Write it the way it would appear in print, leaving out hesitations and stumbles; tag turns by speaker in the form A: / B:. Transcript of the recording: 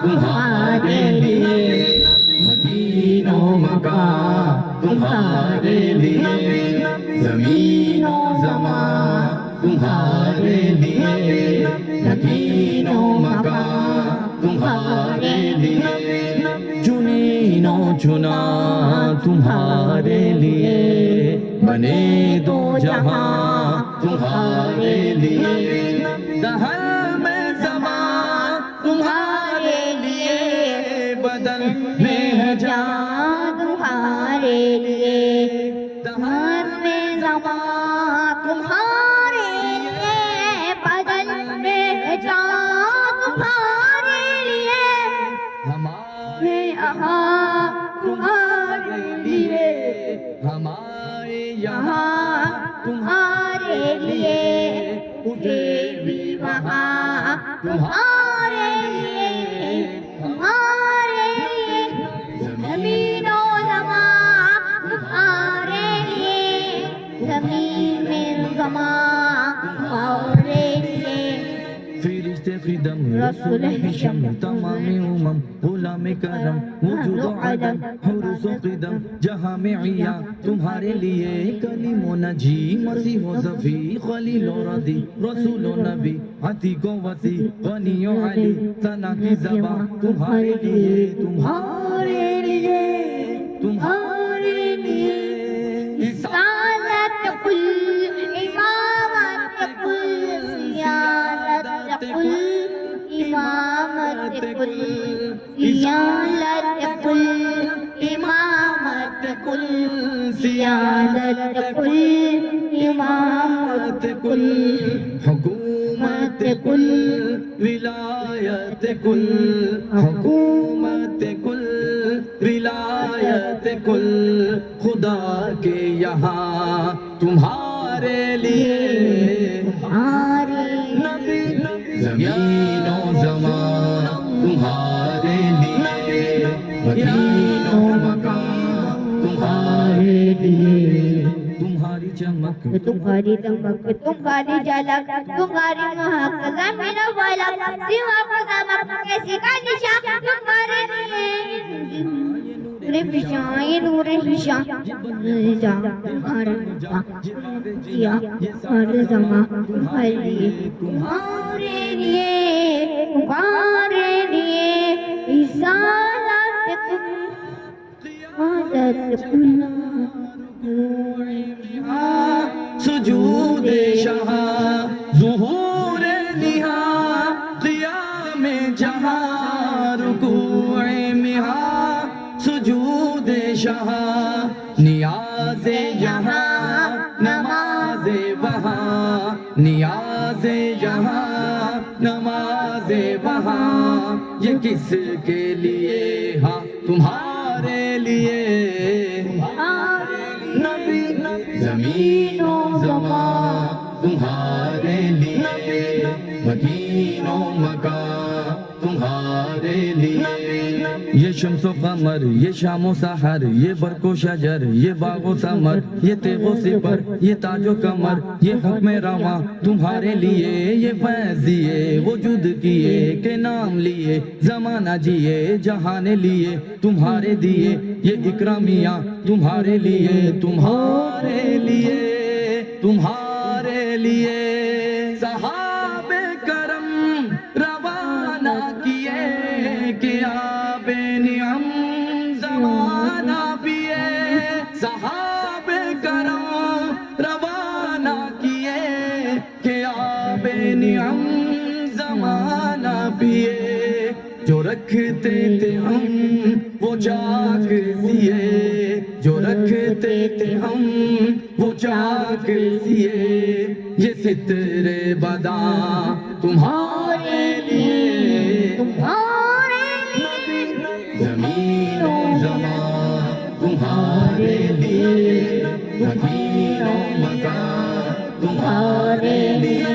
A: تمہارے لیے مدین و مکہ تمہارے لیے زمین و زمان تمہارے لیے مدین و مکہ تمہارے لیے چنین و چنا تمہارے لیے بنے دو جہاں تمہارے لیے دہر میں زبان تمہارے لیے بدن میں ہے جان
B: تمہارے لیے دہر میں زبان تمہارے لیے بدن میں جان تمہارے لیے
A: ہمارے
B: یہاں تمہارے لیے
A: ہمارے
B: یہاں تمہارے لیے
A: اٹھے بھی
B: وہاں تمہارے لیے تمہارے لیے زمین و زمان تمہارے لیے زمین میں زمان تمہارے لیے
A: فرشتے خدم رسول حشم تمام امم غلام کرم وجود و عدم حروس و قدم جہاں میں عیا تمہارے لیے کلیم و نجی مسیح و صفی خلیل و ردی رسول و نبی عتیق و وسیع غنی و علی ثنا کی زبان تمہارے لیے تمہارے لیے تمہارے لیے
B: رسالت قل امامت قل سیادت قل امامت قل سیادت قل امامت قل سیادت قل امامت قل
A: حکومت کل ولایت کل حکومت کل ولایت کل خدا کے یہاں تمہارے لیے
B: تمہارے
A: نبی زمین و زمان تمہارے لیے مدین و مکان تمہارے لیے تمہاری چمک
B: تمہاری دمک تمہاری جھلک تمہاری مہک زمین و فلک سوا قدمک کسی کا نشان تمہارے لیے نور پیشاں یہ نور پیشاں تمہارا کیا ہر زمان تمہارے لیے تمہارے لیے تمہارے لیے رسالت عادت
A: سجود شہاں ظہور نہاں قیام جہاں رکوع مہاں سجود شہاں نیاز یہاں نماز وہاں نیاز یہاں نماز وہاں یہ کس کے لیے ہاں تمہارے لیے زمین و زمان تمہارے لیے مدین و مکان تمہارے لیے یہ شمس و قمر یہ شام و سحر یہ برق و شجر یہ باغ و ثمر یہ تیغ و سپر یہ تاج و کمر یہ حکم رواں تمہارے لیے یہ فیض دیے وجود کیے کہ نام لیے زمانہ جیے جہان لیے تمہارے دیے یہ اکرامیہ تمہارے لیے تمہارے لیے تمہارے لیے صحاب کرم روانہ کیے کہ آب نعم زمانہ پیے صحاب کرم روانہ کیے کہ آب نعم زمانہ پیے جو رکھتے تھے ہم وہ چاک سیے جو رکھتے تھے ہم وہ چاک سیے یہ ستر بداں تمہارے لیے
B: تمہارے لیے
A: زمین و زمان تمہارے لیے مدین و مکان تمہارے لیے